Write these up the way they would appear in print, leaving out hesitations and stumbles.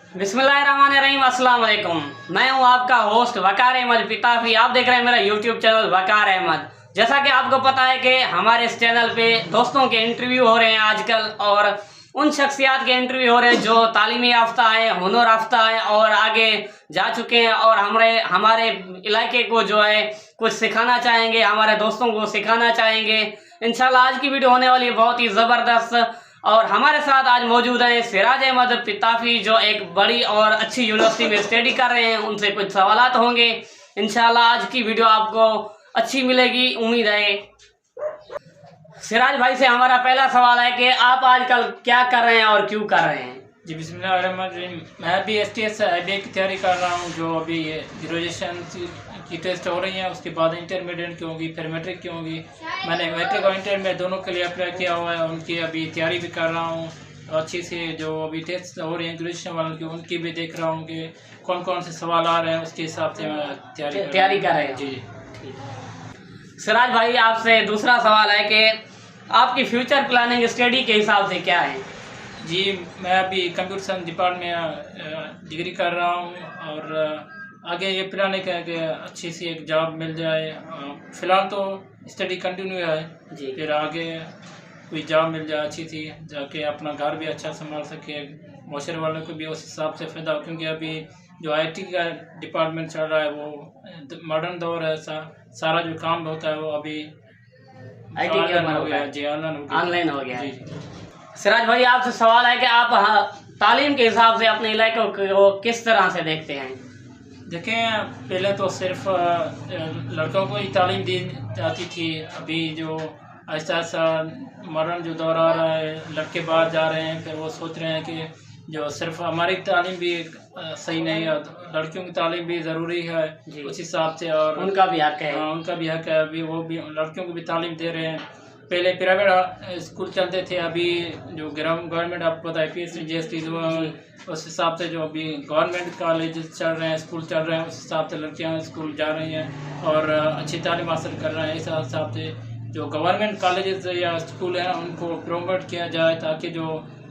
बिस्मिल्लाहिर्रहमानिर्रहीम, अस्सलाम वालेकुम। मैं हूं आपका होस्ट वकार अहमद पिताफी। आप देख रहे हैं मेरा यूट्यूब चैनल वकार अहमद। जैसा कि आपको पता है कि हमारे इस चैनल पे दोस्तों के इंटरव्यू हो रहे हैं आजकल, और उन शख्सियात के इंटरव्यू हो रहे हैं जो तालीमी याफ्ता है, हुनर याफ्ता है और आगे जा चुके हैं और हमारे इलाके को जो है कुछ सिखाना चाहेंगे, हमारे दोस्तों को सिखाना चाहेंगे। इंशाल्लाह आज की वीडियो होने वाली है बहुत ही ज़बरदस्त। और हमारे साथ आज मौजूद हैं सिराज अहमद पिताफी, जो एक बड़ी और अच्छी यूनिवर्सिटी में स्टडी कर रहे हैं। उनसे कुछ सवालात होंगे। इंशाल्लाह आज की वीडियो आपको अच्छी मिलेगी, उम्मीद है। सिराज भाई से हमारा पहला सवाल है कि आप आजकल क्या कर रहे हैं और क्यों कर रहे हैं? जी बिस्मिल्लाहिर्रहमानिर्रहीम। मैं अभी STS IBA की तैयारी कर रहा हूँ, जो अभी ग्रेजुएशन की टेस्ट हो रही है, उसके बाद इंटरमीडिएट की होगी, फिर मैट्रिक की होगी। मैंने मैट्रिक और इंटर में दोनों के लिए अप्लाई किया हुआ है, उनकी अभी तैयारी भी कर रहा हूँ अच्छी से। जो अभी टेस्ट हो रही हैं ग्रेजुएशन वालों की, उनकी भी देख रहा हूँ कि कौन कौन से सवाल आ रहे हैं, उसके हिसाब से मैं तैयारी कर रहे हैं। जी सिराज भाई, आपसे दूसरा सवाल है कि आपकी फ्यूचर प्लानिंग स्टडी के हिसाब से क्या है? जी, मैं अभी कंप्यूटर साइंस डिपार्टमेंट में डिग्री कर रहा हूँ और आगे ये प्लान है कि अच्छी सी एक जॉब मिल जाए। फ़िलहाल तो स्टडी कंटिन्यू है जी, फिर आगे कोई जॉब मिल जाए अच्छी सी, जाके अपना घर भी अच्छा संभाल सके, माशरे वालों को भी उस हिसाब से फ़ायदा हो। क्योंकि अभी जो IT का डिपार्टमेंट चल रहा है वो मॉडर्न दौर है, सारा जो काम होता है वो अभी ऑनलाइन हो गया जी, ऑनलाइन हो गया। सिराज भाई, आपसे सवाल है कि आप तालीम के हिसाब से अपने इलाके को किस तरह से देखते हैं? देखें, पहले तो सिर्फ लड़कों को ही तालीम दी जाती थी। अभी जो आहिस्ता आहिस्ता मॉडर्न जो दौर आ रहा है, लड़के बाहर जा रहे हैं, फिर वो सोच रहे हैं कि जो सिर्फ हमारी तालीम भी सही नहीं है, लड़कियों की तालीम भी ज़रूरी है उस हिसाब से, और उनका भी हक है। हाँ, उनका भी हक है। अभी वो भी लड़कियों को भी तालीम दे रहे हैं। पहले प्राइवेट स्कूल चलते थे, अभी जो गवर्नमेंट आपको पता है PSC GST उस हिसाब से जो अभी गवर्नमेंट कॉलेज चल रहे हैं, स्कूल चल रहे हैं, उस हिसाब से लड़कियां स्कूल जा रही हैं और अच्छी तालीम हासिल कर रहे हैं। इस हिसाब से जो गवर्नमेंट कॉलेजेस या स्कूल हैं उनको प्रमोट किया जाए, ताकि जो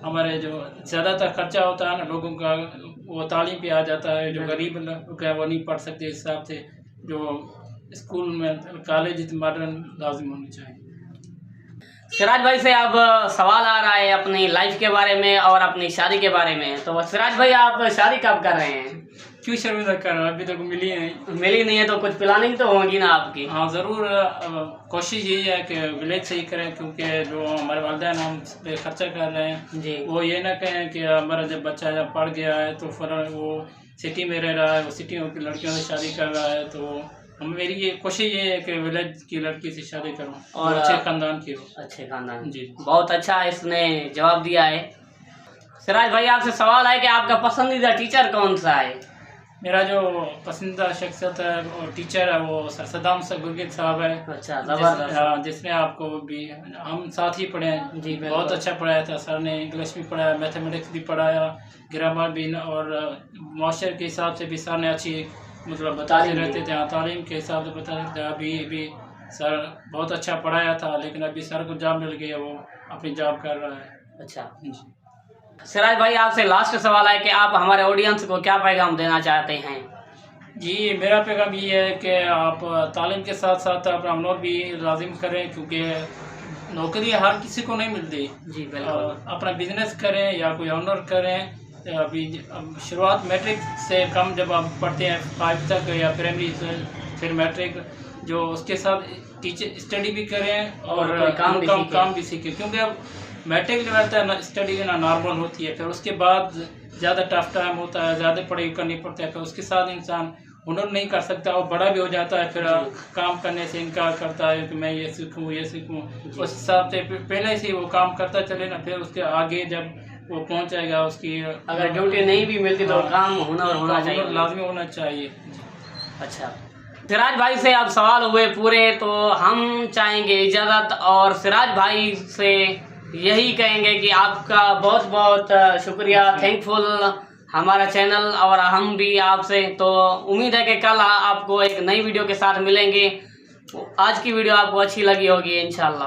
हमारे जो ज़्यादातर खर्चा होता है ना लोगों का, वो तालीम पे आ जाता है। जो गरीब लोग हैं वो नहीं पढ़ सकते। इस हिसाब से जो स्कूल में कॉलेज मॉडर्न लाजिम होनी चाहिए। सिराज भाई से अब सवाल आ रहा है अपनी लाइफ के बारे में और अपनी शादी के बारे में। तो सिराज भाई, आप शादी कब कर रहे हैं? क्यों शर्मिंदा कर रहा है? अभी तक मिली नहीं है तो कुछ प्लानिंग तो होगी ना आपकी? हाँ ज़रूर, कोशिश यही है कि विलेज से ही करें, क्योंकि जो हमारे वालिदैन हम पे खर्चा कर रहे हैं जी, वो ये ना कहें कि हमारा जब बच्चा जब पढ़ गया है तो फिर वो सिटी में रह रहा है, वो सिटी की लड़कियों से शादी कर रहा है। तो मेरी ये कोशिश ये है कि विलेज की लड़की से शादी करूं और अच्छे ख़ानदान की हो। अच्छे ख़ानदान जी, बहुत अच्छा इसने जवाब दिया है। सिराज भाई, आपसे सवाल है कि आपका पसंदीदा टीचर कौन सा है? मेरा जो पसंदीदा शख्सियत है और टीचर है वो सर सद्दाम गुरगित साहब है। अच्छा, ज़बरदस्त। जिसने आपको भी हम साथ ही पढ़े हैं जी, बहुत अच्छा पढ़ाया था सर ने। इंग्लिश भी पढ़ाया, मैथमेटिक्स भी पढ़ाया, ग्रामर भी, और माशरे के हिसाब से भी सर ने अच्छी मतलब बताते रहते थे। तालीम के हिसाब से बताते थे। अभी सर बहुत अच्छा पढ़ाया था, लेकिन अभी सर को जॉब मिल गई है, वो अपनी जॉब कर रहा है। अच्छा सिराज भाई, आपसे लास्ट सवाल है कि आप हमारे ऑडियंस को क्या पैगाम देना चाहते हैं? जी, मेरा पैगाम ये है कि आप तालीम के साथ साथ अपना हुनर भी लाजिम करें, क्योंकि नौकरी हर किसी को नहीं मिलती जी। बिल्कुल, अपना बिजनेस करें या कोई हुनर करें। अभी शुरुआत मैट्रिक से कम जब आप पढ़ते हैं 5 तक या प्राइमरी से, फिर मैट्रिक, जो उसके साथ टीचर स्टडी भी करें और काम भी सीखें। क्योंकि अब मैट्रिक जो रहता है ना, स्टडी ना नॉर्मल होती है, फिर उसके बाद ज़्यादा टफ टाइम होता है, ज़्यादा पढ़ाई करनी पड़ती है, फिर उसके साथ इंसान हुनर नहीं कर सकता, वो बड़ा भी हो जाता है, फिर काम करने से इनकार करता है कि मैं ये सीखूँ ये सीखूँ। उस हिसाब से पहले से वो काम करता चले ना, फिर उसके आगे जब वो पहुंच जाएगा, उसकी अगर ड्यूटी नहीं भी मिलती तो काम होना चाहिए, लाजमी होना चाहिए। अच्छा सिराज भाई से अब सवाल हुए पूरे, तो हम चाहेंगे इजाज़त और सिराज भाई से यही कहेंगे कि आपका बहुत बहुत शुक्रिया, थैंकफुल हमारा चैनल और हम भी आपसे। तो उम्मीद है कि कल आपको एक नई वीडियो के साथ मिलेंगे। आज की वीडियो आपको अच्छी लगी होगी इंशाल्लाह।